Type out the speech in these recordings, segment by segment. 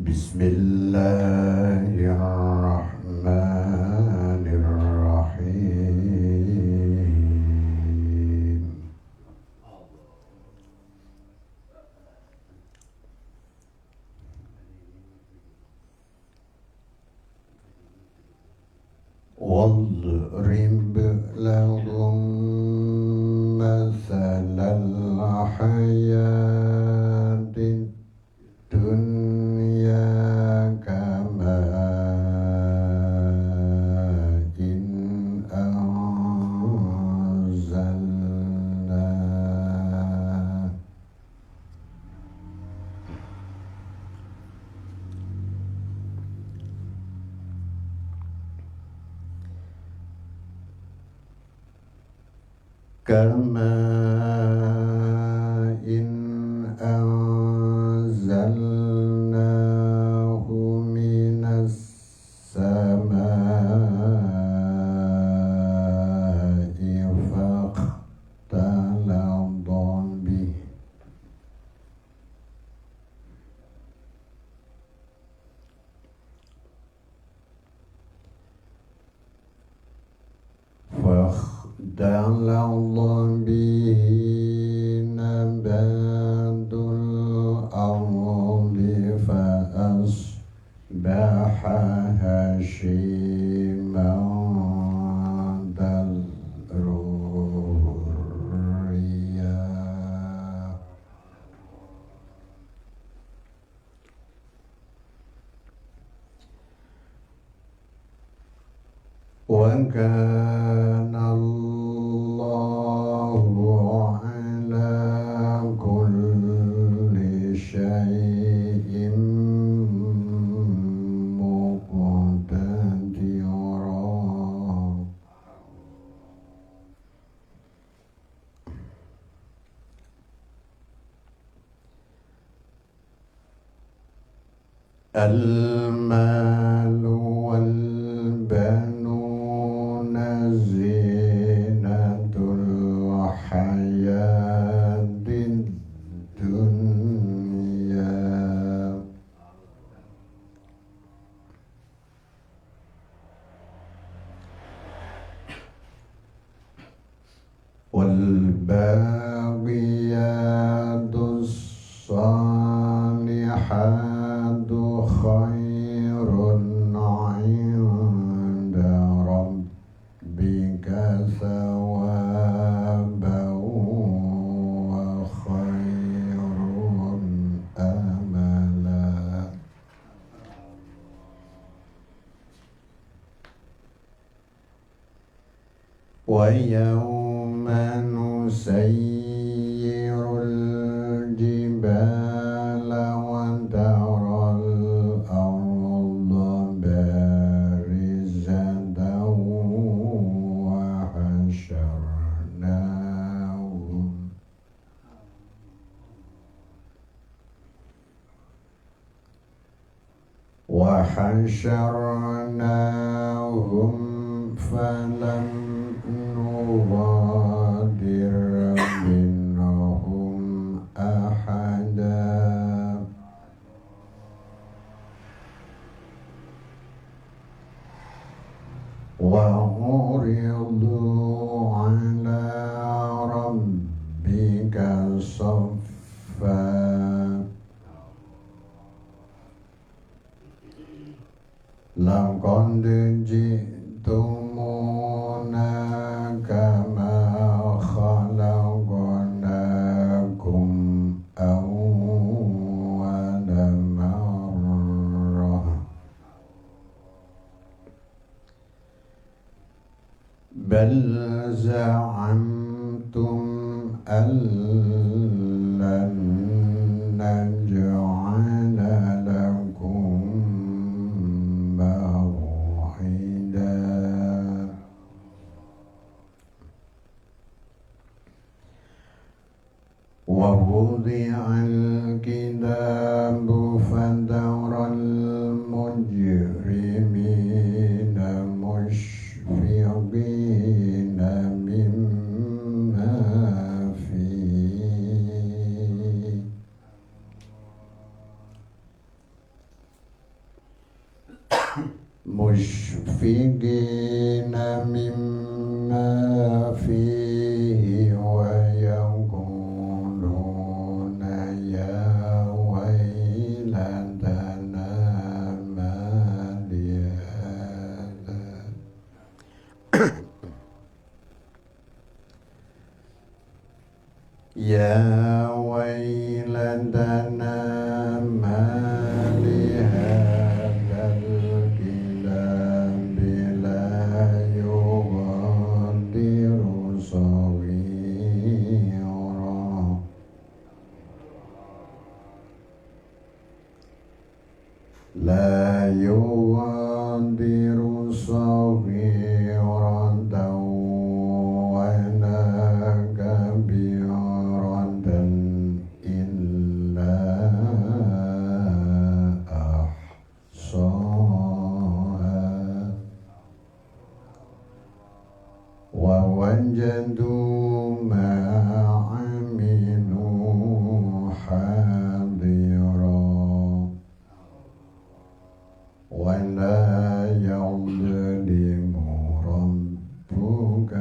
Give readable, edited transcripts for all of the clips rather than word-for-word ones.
Bismillahirrahmanirrahim. Wadrib lahum mathalal hayatid dunya kama'in anzalna kama'in anzalnahu minas samaa'i fakhtalata bihi فاختلط به نبات الأرض فأصبح هشيما تذروه الرياح وكان الله على كل شيء مقتدرا المال والبنون زينة الحياة الدنيا والباقيات الصالحات خير عند ربك ثوابا وخير أملا ويوم نسير الجبال وترى الأرض بارزة وحشرناهم فلم نغادر منهم أحدا وعرضوا على ربك صفا لقد جئتمونا كما خلقناكم أول مرة بل زعمتم أن لن نجعل لكم موعدا ووضع الكتاب فترى المجرمين مشفقين مما فيه مشفقين مما فيه ويقولون يا ويلتنا ما لهذا يا ويلتنا ما لهذا الكتاب لا يغادر صغيرا لا يغادر صغيرة ولا كبيرة إلا أحصاها ووجدوا ما عملوا حاضرا ولا يظلم ربك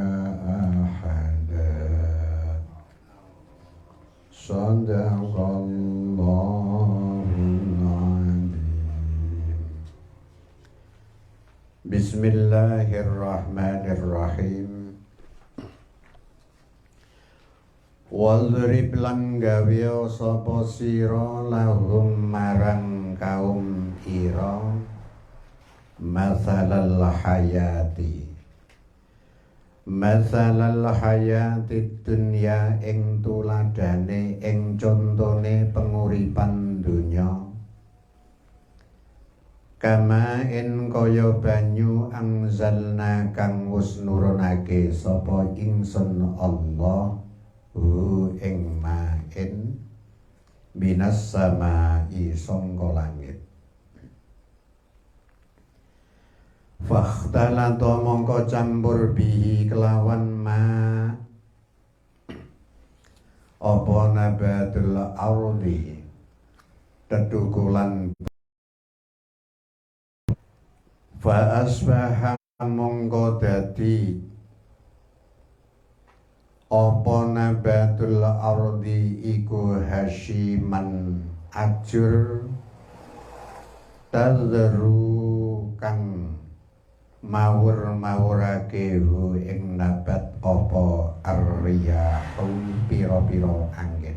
أحدا صدق الله العظيم. بسم الله الرحمن الرحيم. Wadrib lan gawe sapa sira lahum marang kaum ira masalal hayati dunya ing tuladane ing contone penguripan dunya kama in kaya banyu angzalna kang wus nurunake sapa ingsun Allah ing ma'in minas samai sangka langit. Fakhtalata mongko campur bihi kelawan ma apa nabatul ardi tetukulan fa asbaha mongko dadi apa nabatul ardi iku hasyiman ajur tadru kang mawur-mawurake hu ing nabat apa arriyahu pira-pira angin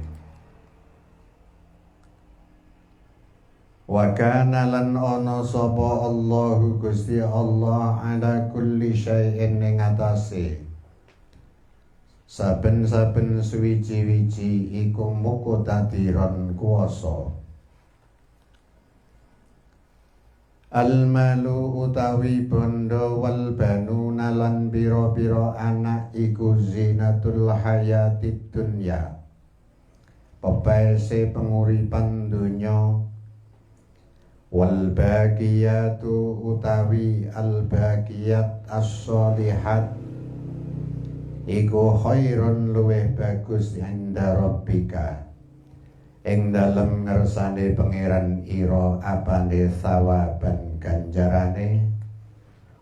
wa kana lan ana sapa Allahu Gusti Allah ala kulli syai'in ing atase saben-saben suwiji-wiji iku muqtadiron kuwasa. Al-malu utawi bondo wal banuna lan biro-biro anak iku zinatul hayatid dunya pepaese penguripan dunya wal baqiyatu utawi al baqiyat as-sholihat iku khairun luweh bagus inda rabbika ing dalem ngersane pangeran ira apane sawaban ganjarane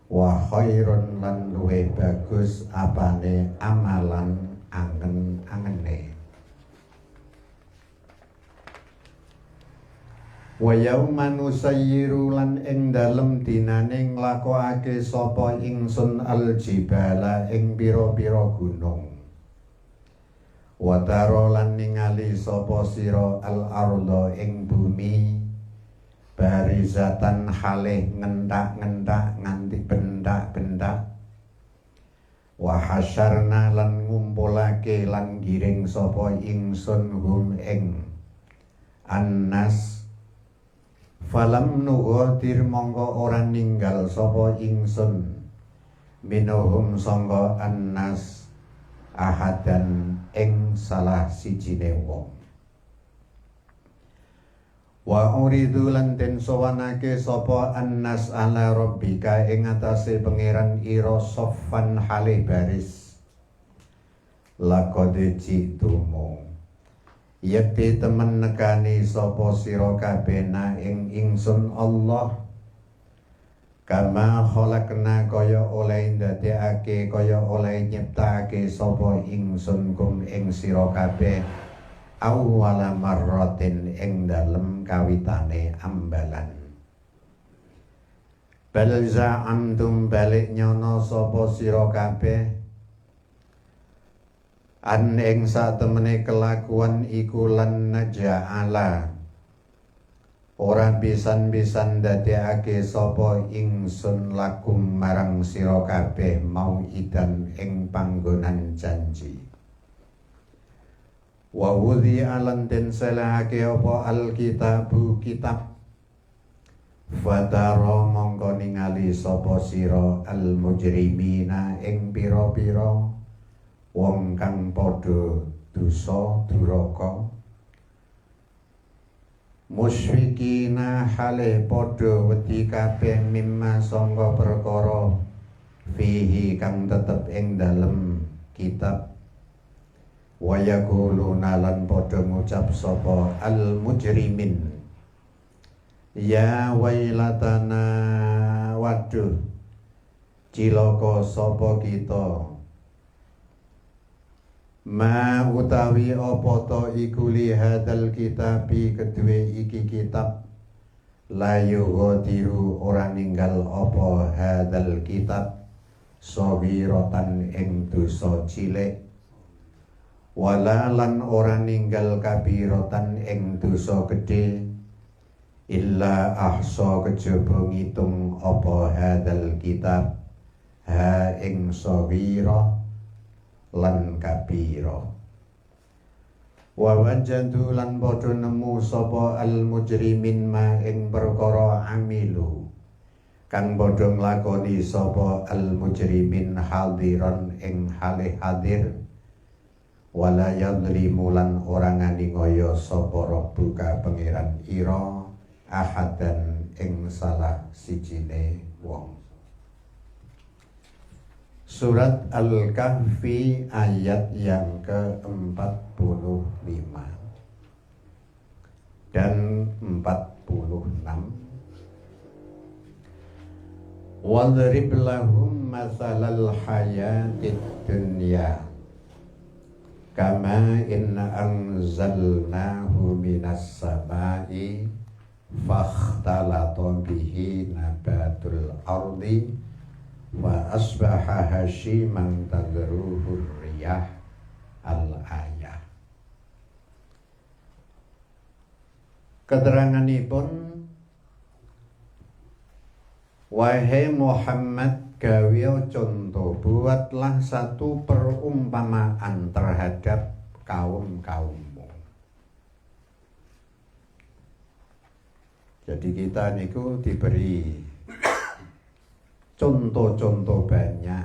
wa khairun lan luweh bagus apane amalan angen-angene. Wa yauman usayyiru lan ing dalem dinane nglakokake sapa ingsun aljibala ing pira-pira gunung. Wa taro lan ningali sapa sira al-ardha ing bumi barizatan halih ngentak-ngentak nganti bentak-bentak. Wa hasyarna lan ngumpulake lan giring sapa ingsun hum ing annas falam nughadir mongko ora ninggal sapa ingsun minuhum sangka annas ahadan ing salah sijine wong. Wa uridu lan den sowanake sapa annas ala rabbika ing atase pangeran ira soffan halih baris laqad jitumu yakti temen nekani sapa sira kabeh ing ingsun Allah Kama khalaqna kaya oleh ndadekake kaya oleh nyiptakake sapa ingsun kum ing sira kabeh awwala marratin ing dalem kawitane ambalan. Bal za'amtum balik nyono sapa sira kabeh an ing satemene kelakuan iku lan naja'ala ora pisan-pisan ndadekake sapa ingsun lakum marang sira kabeh mau idan ing panggonan janji. Wa wudhi alan den selahake apa alkitabu kitab fatara mongko ningali sapa sira almujrimina ing pira-pira wong kang padha dosa duraka musyrikina hale padha wedi kabeh mimma sangka perkara fihi kang tetep ing dalem kitab wa yaquluna lan padha ngucap sapa al mujrimin ya wailatana waduh cilaka sapa kita ma utawi apa to iku li hadal kitabi kedue iki kitab la yughadiru ora ninggal apa hadal kitab saghiratan ing dosa cilik wala lan ora ninggal kabiratan ing dosa gedhe illa ahsa kejaba ngitung apa hadal kitab ha ing saghira lan kabira wa wajadu lan padha nemu sapa al mujrimin ma ing perkara amilu kang padha nglakoni sapa al mujrimin hadiran ing hale hadir wala yadlimu lan ora ngandingaya sapa rabbuka pangeran ira ahadan ing salah sijine wong. Surat Al-Kahfi ayat yang ke-45 dan 46. Wadrib lahum mathalal hayatid dunya kama inna anzalnahu minas samai fakhtalata bihi nabatul ardi wa asbaha hashiman tadruhu riyah al-ayah. Keteranganipun, wahai Muhammad, gawe contoh, buatlah satu perumpamaan terhadap kaum-kaummu. Jadi kita niku diberi contoh-contoh banyak,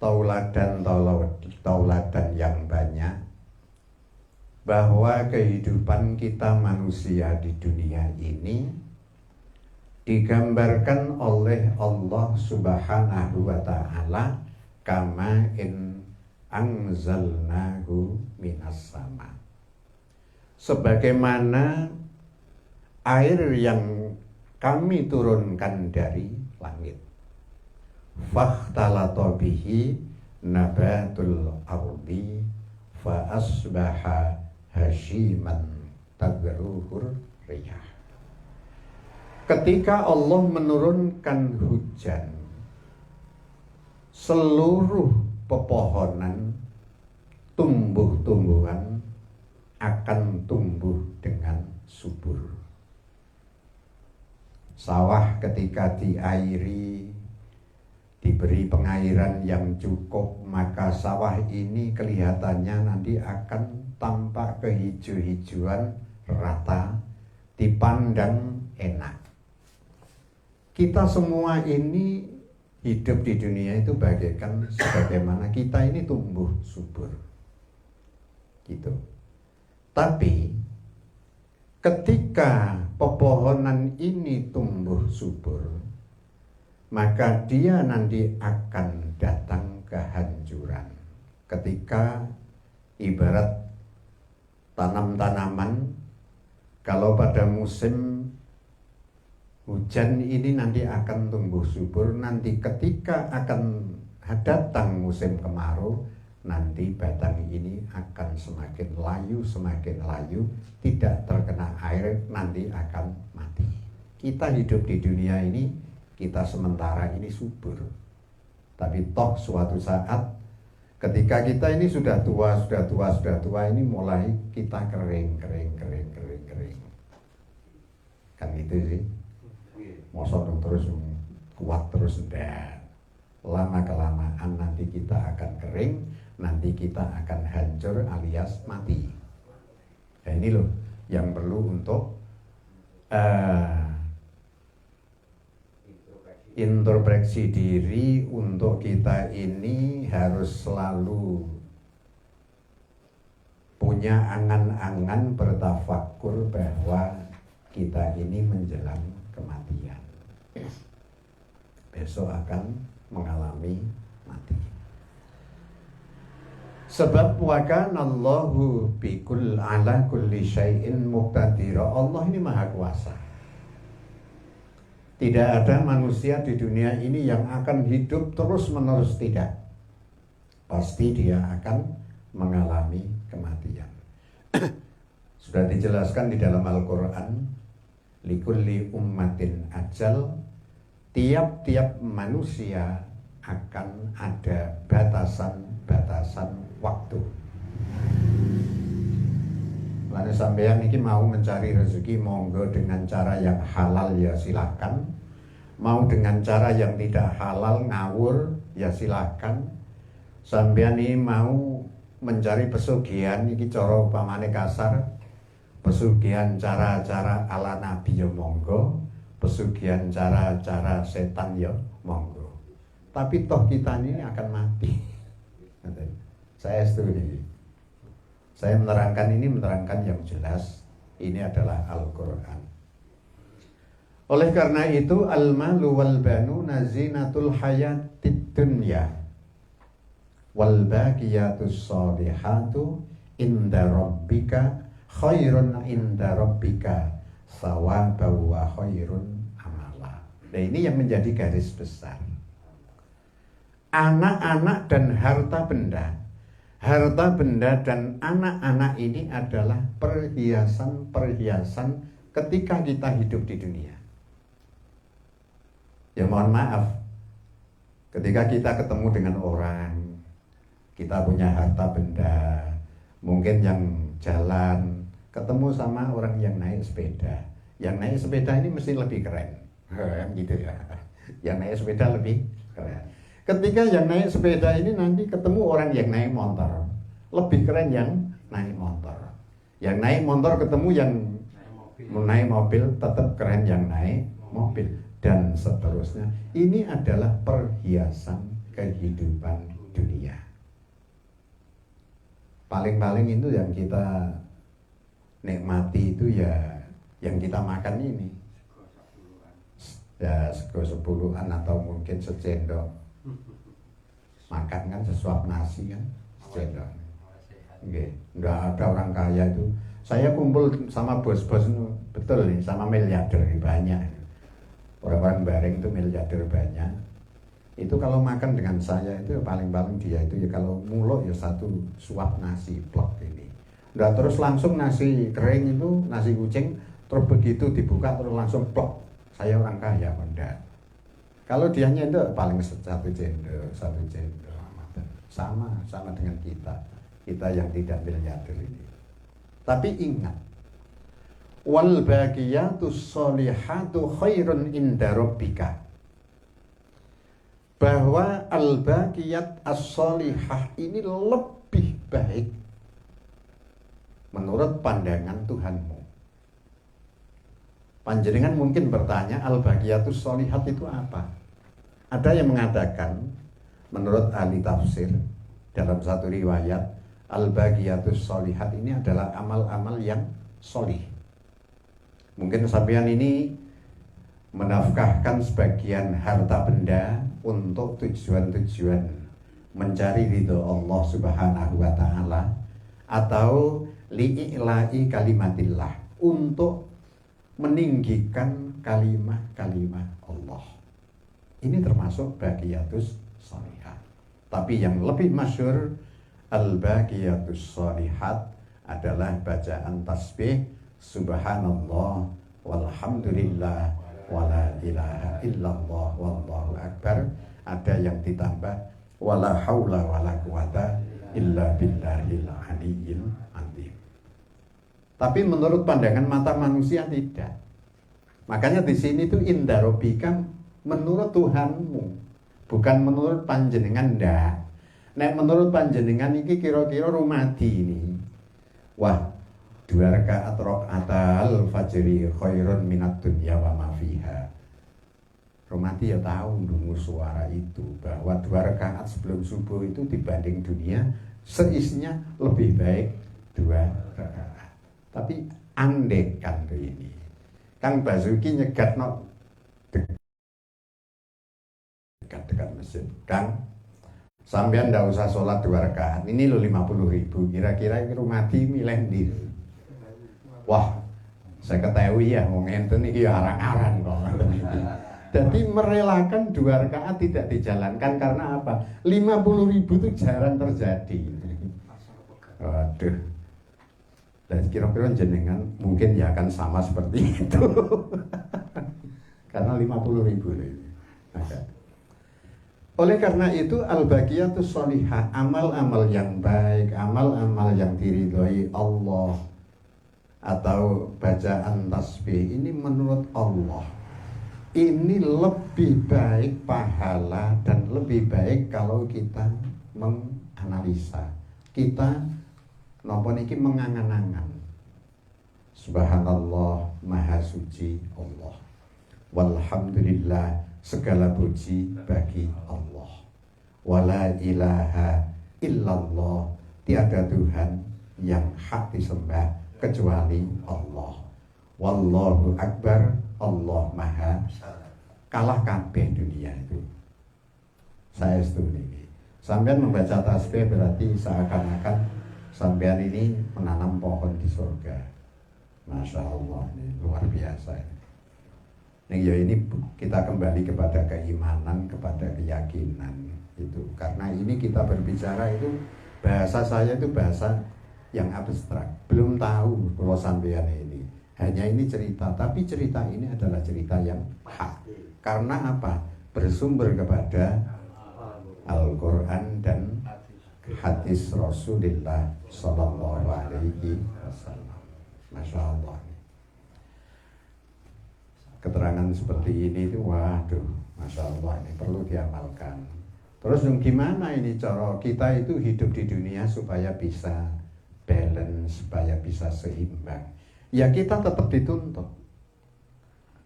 tauladan yang banyak, bahwa kehidupan kita manusia di dunia ini digambarkan oleh Allah Subhanahu wa ta'ala kama in anzalnahu minas sama, sebagaimana air yang kami turunkan dari langit. Fakhtalata bihi nabatul ardi fa asbaha hashiman tadruhur riyah. Ketika Allah menurunkan hujan, seluruh pepohonan, tumbuh-tumbuhan akan tumbuh dengan subur. Sawah ketika diairi, diberi pengairan yang cukup, maka sawah ini kelihatannya nanti akan tampak kehijau-hijauan rata, dipandang enak. Kita semua ini hidup di dunia itu bagaikan sebagaimana kita ini tumbuh subur, gitu. Tapi ketika pepohonan ini tumbuh subur, maka dia nanti akan datang kehancuran. Ketika ibarat tanam-tanaman, kalau pada musim Hujan ini nanti akan tumbuh subur, nanti ketika akan datang musim kemarau, nanti batang ini akan semakin layu, tidak terkena air, nanti akan mati. Kita hidup di dunia ini, kita sementara ini subur. Tapi toh suatu saat, ketika kita ini sudah tua ini mulai kita kering. Kan gitu sih. Mosok terus kuat terus ndak. Lama kelamaan nanti kita akan kering, nanti kita akan hancur alias mati. Nah ini loh yang perlu untuk introspeksi diri, untuk kita ini harus selalu punya angan-angan bertafakur bahwa kita ini menjelang kematian. Besok akan mengalami mati. Sebab wa kana Allahu bikul ala kulli syai'in muqtadira. Allah ini maha kuasa. Tidak ada manusia di dunia ini yang akan hidup terus-menerus, tidak. Pasti dia akan mengalami kematian. Sudah dijelaskan di dalam Al-Quran, likulli ummatin ajal, tiap-tiap manusia akan ada batasan waktu. Lalu sampeyan ini mau mencari rezeki, monggo dengan cara yang halal ya silakan. Mau dengan cara yang tidak halal ngawur ya silakan. Sampeyan ini mau mencari pesugihan, ini cara upamane kasar, pesugihan cara-cara ala nabi ya monggo, pesugihan cara-cara setan ya monggo. Tapi toh kita ini akan mati. Saya setuju. Saya menerangkan yang jelas. Ini adalah Al-Quran. Oleh karena itu, al-malu wal banuna zinatul hayatid dunya wal baqiyatus sholihatu inda rabbika khairun inda rabbika sawaban wa khairun amala. Nah ini yang menjadi garis besar. Anak-anak dan harta benda dan anak-anak ini adalah perhiasan ketika kita hidup di dunia. Ya mohon maaf, ketika kita ketemu dengan orang, kita punya harta benda, mungkin yang jalan, ketemu sama orang yang naik sepeda. Yang naik sepeda ini mesti lebih keren, gitu ya. Yang naik sepeda lebih keren. Ketika yang naik sepeda ini nanti ketemu orang yang naik motor, lebih keren yang naik motor. Yang naik motor ketemu yang naik mobil, tetap keren yang naik mobil, dan seterusnya. Ini adalah perhiasan kehidupan dunia. Paling-paling itu yang kita nikmati itu ya yang kita makan ini. Ya sego sepuluhan atau mungkin secendok. Makan kan sesuap nasi kan, secendok. Nggak ada orang kaya itu. Saya kumpul sama bos-bos betul nih, sama miliarder banyak. Orang-orang Bareng itu miliarder banyak. Itu kalau makan dengan saya itu paling-paling dia itu ya kalau muluk ya satu suap nasi plok ini. Udah terus langsung nasi kering itu, nasi kucing, terus begitu dibuka terus langsung plok. Saya orang kaya enggak. Kalau dianya itu paling satu cendol, sama dengan kita yang tidak miliarder ini. Tapi ingat, wal baqiyatus sholihatu khairun inda rabbika, bahwa al baqiyat as-sholihah ini lebih baik menurut pandangan Tuhanmu. Panjenengan mungkin bertanya, al baqiyatus sholihat itu apa? Ada yang mengatakan, menurut ahli tafsir, dalam satu riwayat, al baqiyatus sholihat ini adalah amal-amal yang sholih. Mungkin sampean ini menafkahkan sebagian harta benda untuk tujuan-tujuan mencari ridho Allah Subhanahu wa Ta'ala, atau li'ila'i kalimatillah, untuk meninggikan kalimat-kalimat Allah. Ini termasuk baqiyatus shalihat. Tapi yang lebih masyhur al-baqiyatus shalihat adalah bacaan tasbih subhanallah walhamdulillah wala ilaha illallah wallahu akbar. Ada yang ditambah wala haula wala quwata illa billahil aliyyil azim. Tapi menurut pandangan mata manusia tidak. Makanya di sini tuh indarobika, menurut Tuhanmu, bukan menurut panjenengan ndak. Nek menurut panjenengan iki kira-kira rumadi ini. Wah, 2 rakaat rakaatal fajri khairun minad dunya wa ma fiha. Rumadi ya tahu dungu suara itu bahwa 2 rakaat sebelum subuh itu dibanding dunia seisinya lebih baik 2 rakaat. Tapi andekan tuh ini Kang Basuki nyegat no dekat masjid, Kang sampean ndak usah sholat 2 rakaat, ini lo 50.000, kira-kira rumadi milih ndi? Wah, saya ketahui ya wong enten iki arang-arang kok. Jadi merelakan 2 rakaat tidak dijalankan karena apa? 50.000 itu jarang terjadi. Waduh. Dan kira-kira jenengan mungkin ya akan sama seperti itu. Karena 50.000 ini. Oleh karena itu al-baqiyatus sholihah, amal-amal yang baik, amal-amal yang diridhoi Allah atau bacaan tasbih ini menurut Allah ini lebih baik pahala dan lebih baik kalau kita menganalisa. Kita napa niki mengangan-angan. Subhanallah, maha suci Allah. Walhamdulillah, segala puji bagi Allah. Wala ilaha illallah, tiada Tuhan yang hak disembah kecuali Allah. Wallahu akbar, Allah maha. Kalah kabeh dunia itu. Saya setuju ini. Sampai membaca tasbih berarti seakan-akan sampean ini menanam pohon di surga. Masya Allah, ini luar biasa. Ya ini kita kembali kepada keimanan, kepada keyakinan itu. Karena ini kita berbicara itu bahasa saya itu bahasa yang abstrak. Belum tahu kalau sampean ini. Hanya ini cerita, tapi cerita ini adalah cerita yang hak. Karena apa? Bersumber kepada Al-Quran dan hadis Rasulullah Sallallahu Alaihi Wasallam. Masya Allah. Keterangan seperti ini itu, waduh, Masya Allah, ini perlu diamalkan. Terus gimana ini cara kita itu hidup di dunia supaya bisa balance, supaya bisa seimbang? Ya kita tetap dituntut.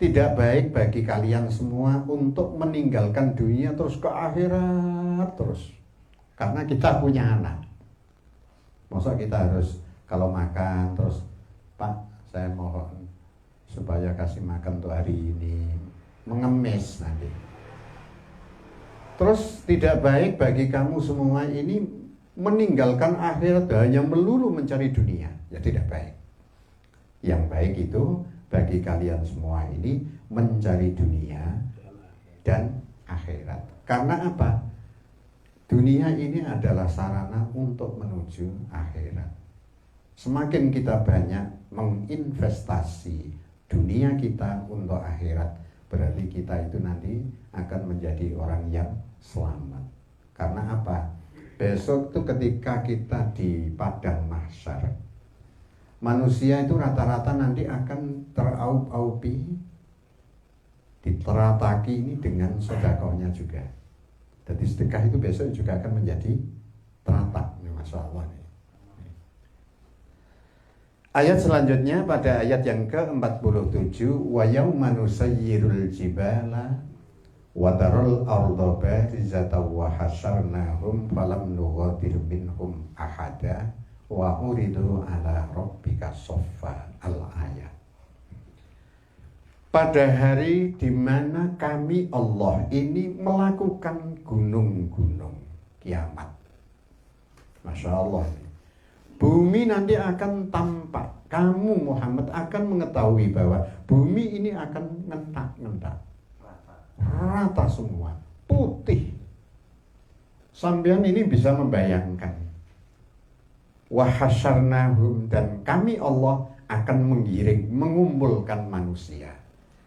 Tidak baik bagi kalian semua untuk meninggalkan dunia terus ke akhirat terus. Karena kita punya anak. Masa kita harus kalau makan terus, Pak, saya mohon supaya kasih makan untuk hari ini, mengemis nanti. Terus tidak baik bagi kamu semua ini meninggalkan akhirat hanya melulu mencari dunia. Ya tidak baik. Yang baik itu bagi kalian semua ini mencari dunia dan akhirat. Karena apa? Dunia ini adalah sarana untuk menuju akhirat. Semakin kita banyak menginvestasi dunia kita untuk akhirat, berarti kita itu nanti akan menjadi orang yang selamat. Karena apa? Besok itu ketika kita di padang mahsyar, manusia itu rata-rata nanti akan teraup-aupi, diterataki ini dengan sedekahnya juga. Jadi sedekah itu besok juga akan menjadi teratak. Masya Allah. Ayat selanjutnya pada ayat yang ke-47, wa yauma nusayyirul jibala wa taral arda barizatan wa hasyarnahum falam nughadir minhum ahada wa uridu ala rabbika soffa. Al-ayat. Pada hari di mana kami Allah ini melakukan gunung-gunung kiamat. Masya Allah. Bumi nanti akan tampak Kamu Muhammad akan mengetahui bahwa bumi ini akan ngentak-ngentak. Rata semua, putih. Sampean ini bisa membayangkan. Wahasyarnahum, dan kami Allah akan menggiring, mengumpulkan manusia.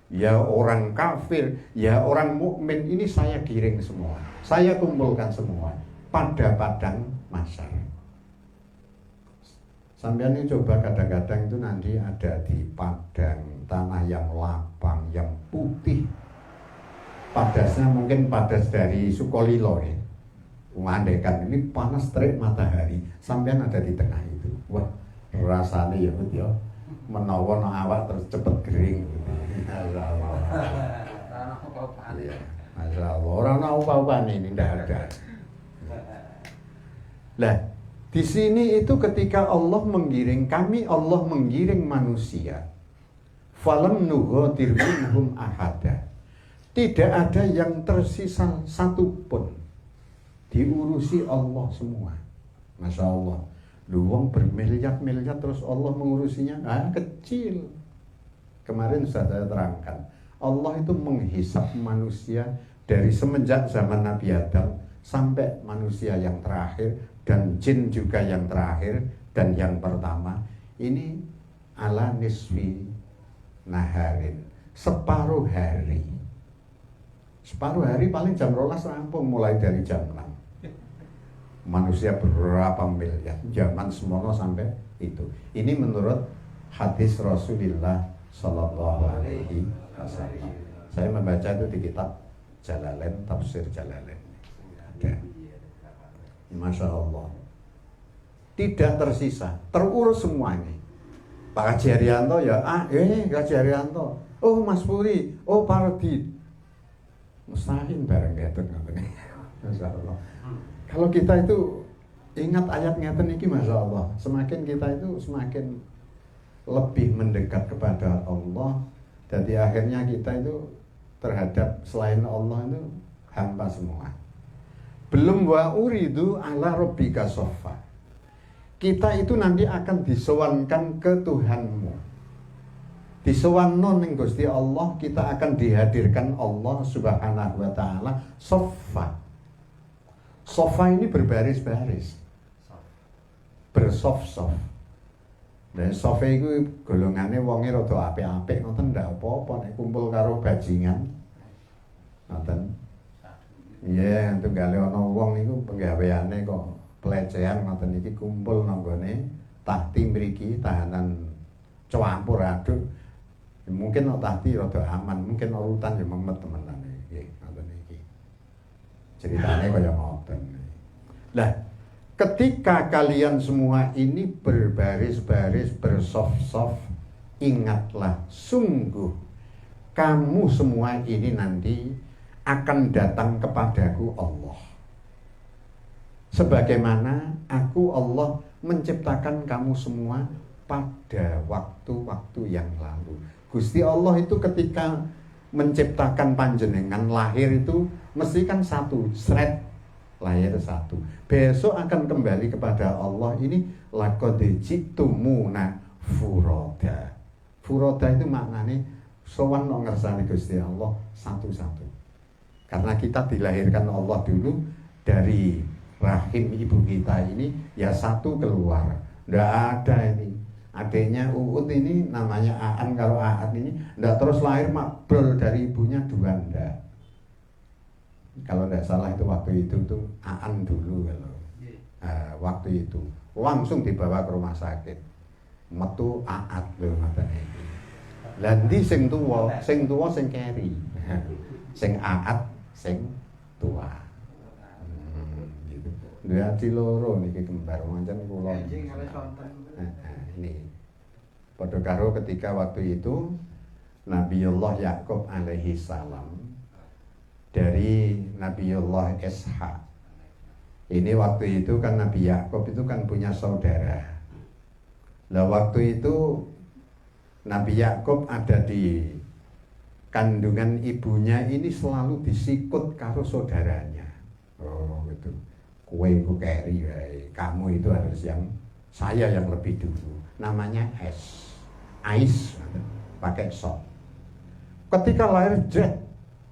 Ya orang kafir, ya orang mukmin, ini saya giring semua. Saya kumpulkan semua pada padang mahsyar. Sampean ini coba kadang-kadang itu nanti ada di padang tanah yang lapang, yang putih. Padasnya mungkin padas dari Sukolilo ya. Mengandaikan ini panas terik matahari, sampean ada di tengah itu. Wah, rasanya ya betul. Menawa awak terus cepet kering. Masya Allah. Masya Allah. Orang apa-apa ini tidak ada. Lah, di sini itu ketika Allah menggiring kami, Allah menggiring manusia. Falam nughadir minhum ahada. Tidak ada yang tersisa satupun. Diurusi Allah semua. Masya Allah. Luang bermiliar-miliar terus Allah mengurusinya. Kecil. Kemarin sudah saya terangkan. Allah itu menghisap manusia dari semenjak zaman Nabi Adam sampai manusia yang terakhir, dan jin juga yang terakhir dan yang pertama. Ini ala nisfi naharin, separuh hari. Separuh hari paling jam 12 rampung, mulai dari jam 6. Manusia berapa miliar, zaman semono sampai itu. Ini menurut hadis Rasulullah Sallallahu Alaihi Wasallam. Saya membaca itu di kitab Jalalain, tafsir Jalalain. Ada. Masya Allah. Tidak tersisa, terurus semuanya. Pak Haji Haryanto ya, Haji Haryanto. Oh Mas Puri, oh Pardi. Mustahil bareng gitu. Masya Allah. Kalau kita itu ingat ayat ngeten iki, Masya Allah, semakin kita itu semakin lebih mendekat kepada Allah. Jadi akhirnya kita itu terhadap selain Allah itu hampa semua. Belum wa uridu ala rabbika soffa. Kita itu nanti akan disowankan ke Tuhanmu. Disowanno ning Gusti Allah, kita akan dihadirkan Allah Subhanahu wa taala soffa. Sofa ini berbaris-baris, bersof-sof. Nah, sofa itu golongannya wonge rada apik-apik, ngoten ndak apa-apa nek kumpul karo bajingan. Ngoten. Iya, tunggale ana wong niku penggaweane kok pelecehan ngoten iki, kumpul nang gone tahti mriki, tahanan campur aduk. Mungkin nek tahti rada aman, mungkin urutan ya memet temenan iki, ngoten iki. Ceritanya kaya ngoten. Lah, ketika kalian semua ini berbaris-baris, bersof-sof, ingatlah sungguh kamu semua ini nanti akan datang kepadaku Allah. Sebagaimana aku Allah menciptakan kamu semua pada waktu-waktu yang lalu. Gusti Allah itu ketika menciptakan panjenengan lahir itu mesti kan satu, sret lahir satu. Besok akan kembali kepada Allah. Ini laqad ji'tumuna furoda. Furoda itu maknanya sowan nang ngersane Gusti Allah satu-satu. Karena kita dilahirkan Allah dulu dari rahim ibu kita ini ya satu keluar. Ndak ada ini. Adiknya Uut ini namanya Aan, kalau Aan ini ndak terus lahir makbrol dari ibunya dua, ndak. Kalau ndak salah itu waktu itu tuh Aan dulu kalau. Waktu itu langsung dibawa ke rumah sakit. Metu Aat lho ngoten iki. Lah ndi sing tuwa sing keri. Sing Aat sing tua. Gitu. Dua loro niki kembar pancen kula. Ini padha karo ketika waktu itu Nabiullah Yakub alaihi salam dari Nabiullah Ishak. Ini waktu itu kan Nabi Yakub itu kan punya saudara. Lah waktu itu Nabi Yakub ada di kandungan ibunya ini selalu disikut karo saudaranya. Oh gitu. Kowe iku keri wae, kamu itu harus yang Saya yang lebih dulu. Namanya Ais, pakai sok. Ketika lahir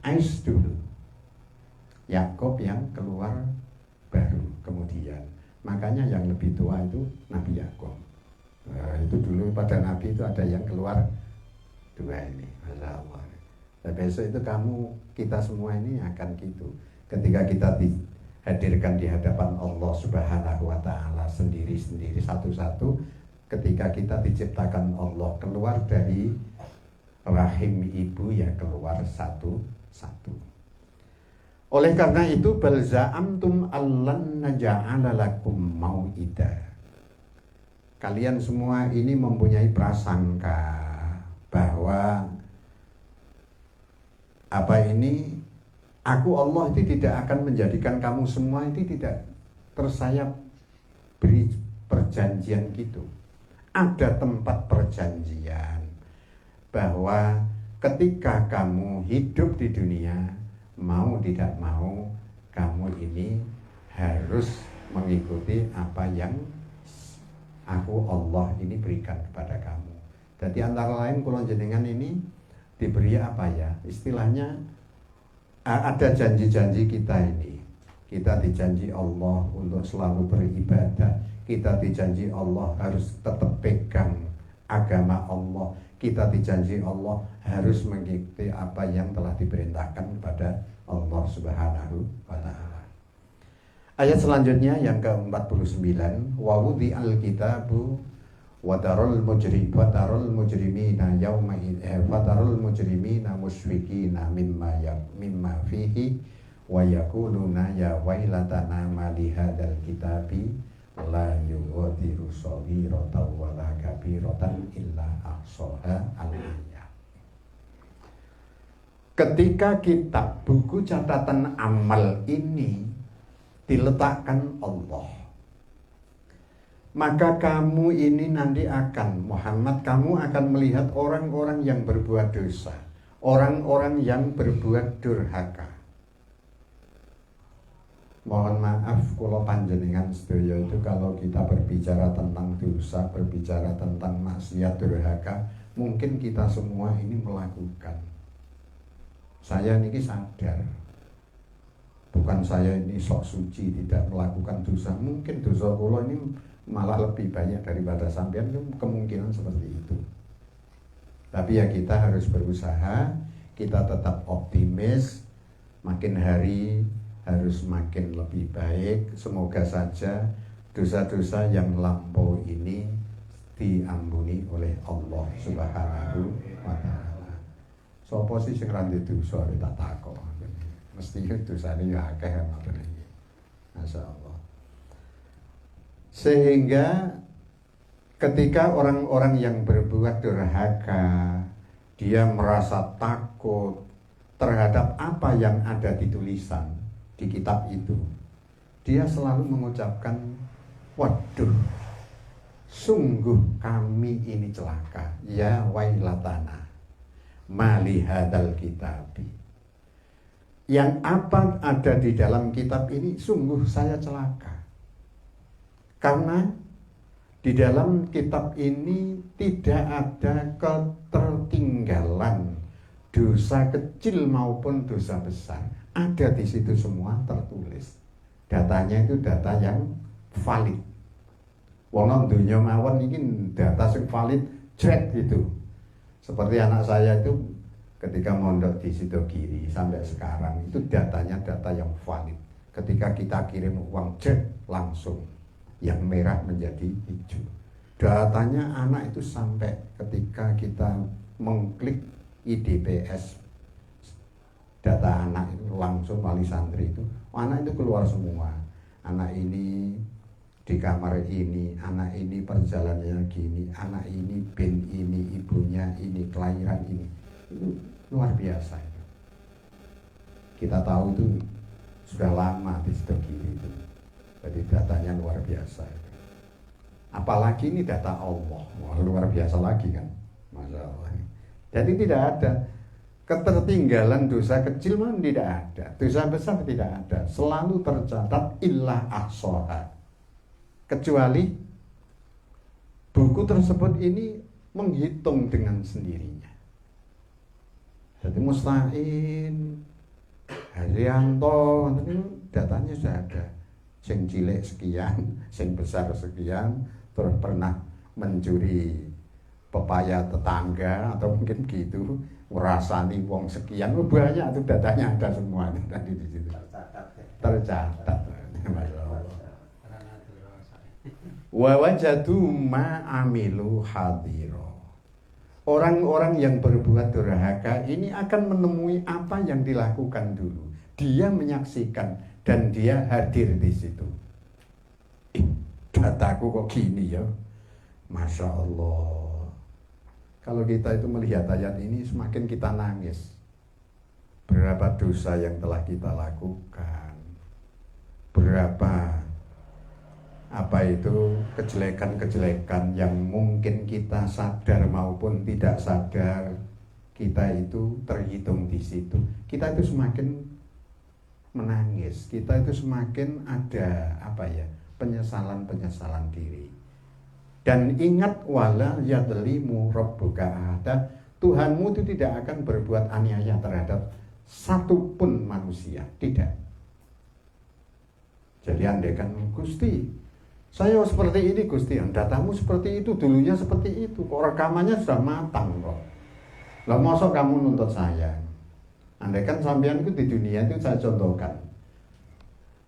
Ais dulu. Yakub yang keluar baru kemudian. Makanya yang lebih tua itu Nabi Yakub. Nah, itu dulu pada Nabi itu ada yang keluar dua ini. Masya Allah. Dan besok itu kita semua ini akan gitu. Ketika kita dihadirkan di hadapan Allah Subhanahu wa Ta'ala sendiri-sendiri satu-satu, ketika kita diciptakan Allah keluar dari rahim ibu ya keluar satu-satu. Oleh karena itu bal za'amtum allan naj'ala lakum mau'ida. Kalian semua ini mempunyai prasangka bahwa aku Allah itu tidak akan menjadikan kamu semua itu tidak tersayap beri perjanjian gitu. Ada tempat perjanjian bahwa ketika kamu hidup di dunia, mau tidak mau kamu ini harus mengikuti apa yang aku Allah ini berikan kepada kamu. Jadi antara lain kula jenengan ini diberi apa ya? Istilahnya ada janji-janji kita ini. Kita dijanji Allah untuk selalu beribadah. Kita dijanji Allah harus tetap pegang agama Allah. Kita dijanji Allah harus mengikuti apa yang telah diperintahkan kepada Allah Subhanahu wa Ta'ala. Ayat selanjutnya yang ke-49, wa wudi'al kitabu wa tarul mujrimina yawma fatarul mujrimina musyfiqina mimma fihi wa yaquluna ya wailatana ma li hadzal kitabi la yughadiru shaghiratan wa la kabiratan illa ahsaha al-ayat. Ketika kitab buku catatan amal ini diletakkan Allah, maka kamu ini nanti Muhammad, kamu akan melihat orang-orang yang berbuat dosa, orang-orang yang berbuat durhaka. Mohon maaf kalau panjenengan sedaya itu kalau kita berbicara tentang dosa, berbicara tentang maksiat, durhaka, mungkin kita semua ini melakukan. Saya ini sadar, bukan saya ini sok suci tidak melakukan dosa. Mungkin dosa kula ini malah lebih banyak daripada sampean, kemungkinan seperti itu. Tapi ya kita harus berusaha, kita tetap optimis, makin hari harus makin lebih baik. Semoga saja dosa-dosa yang lampau ini diampuni oleh Allah Subhanahu wa Ta'ala. Sopo sih sing ra ndek dosa tak takok. Mesti dosane ya akeh ngoten iki. Masyaallah. Sehingga ketika orang-orang yang berbuat durhaka, dia merasa takut terhadap apa yang ada di tulisan di kitab itu, dia selalu mengucapkan, waduh, sungguh kami ini celaka, ya wailatana mali hadzal kitabi. Yang apa ada di dalam kitab ini sungguh saya celaka. Karena di dalam kitab ini tidak ada ketertinggalan dosa kecil maupun dosa besar. Ada di situ semua tertulis. Datanya itu data yang valid. Wong nang donya mawon iki data sing valid cek gitu. Seperti anak saya itu ketika mondok di Sidogiri sampai sekarang itu datanya data yang valid. Ketika kita kirim uang cek langsung yang merah menjadi hijau. Datanya anak itu sampai ketika kita mengklik IDPS, data anak itu langsung wali santri itu, anak itu keluar semua. Anak ini di kamar ini, anak ini perjalanannya gini, anak ini bin ini, ibunya ini, kelahiran ini. Itu luar biasa itu. Kita tahu itu sudah lama di Sidogiri itu. Jadi datanya luar biasa. Apalagi ini data Allah, wah, luar biasa lagi kan, Masya Allah. Jadi tidak ada ketertinggalan dosa kecil pun tidak ada, dosa besar tidak ada, selalu tercatat illa ahsaha, kecuali buku tersebut ini menghitung dengan sendirinya. Jadi Mustain, Haryanto, datanya sudah ada. Sing cilik sekian, sing besar sekian, terus pernah mencuri pepaya tetangga atau mungkin gitu, ngerasani wong sekian, banyak itu datanya ada semua tadi di situ. Tercatat. Wa wajadu ma amilu hadiro. Orang-orang yang berbuat durhaka ini akan menemui apa yang dilakukan dulu. Dia menyaksikan dan dia hadir di situ. Dataku kok gini ya, Masya Allah. Kalau kita itu melihat ayat ini semakin kita nangis. Berapa dosa yang telah kita lakukan, berapa kejelekan-kejelekan yang mungkin kita sadar maupun tidak sadar, kita itu terhitung di situ. Kita itu semakin menangis, kita itu semakin ada penyesalan diri. Dan ingat, wala yadlimu rabbuka ahada, Tuhanmu itu tidak akan berbuat aniaya terhadap satupun manusia, tidak. Jadi andaikan Gusti, saya seperti ini Gusti, datamu seperti itu, dulunya seperti itu, kok rekamannya sudah matang kok. Lah masa kamu nuntut saya? Andaikan sampean itu di dunia itu, saya contohkan.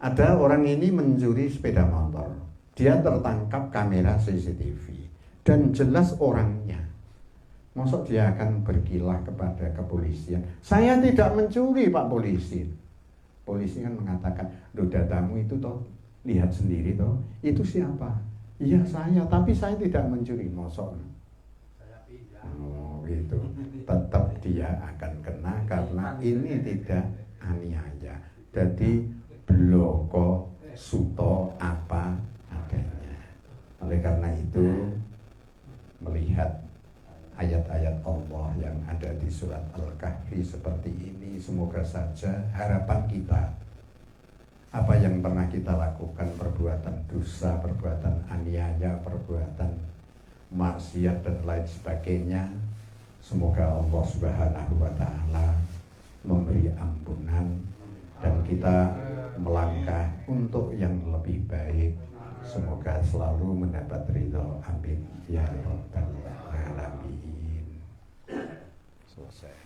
Ada orang ini mencuri sepeda motor. Dia tertangkap kamera CCTV dan jelas orangnya. Masa dia akan berkilah kepada kepolisian? Saya tidak mencuri, Pak Polisi. Polisi kan mengatakan, "Loh, datamu itu toh lihat sendiri toh, itu siapa?" "Iya saya, tapi saya tidak mencuri." "Mosok?" "Oh gitu." Tetap dia akan kena karena ini tidak aniaya. Jadi bloko suto apa adanya. Oleh karena itu, melihat ayat-ayat Allah yang ada di surat Al-Kahfi seperti ini, semoga saja harapan kita, apa yang pernah kita lakukan, perbuatan dosa, perbuatan aniaya, perbuatan maksiat dan lain sebagainya, semoga Allah Subhanahu wa Ta'ala memberi ampunan dan kita melangkah untuk yang lebih baik. Semoga selalu mendapat ridho. Amin ya rabbal alamin. Selesai.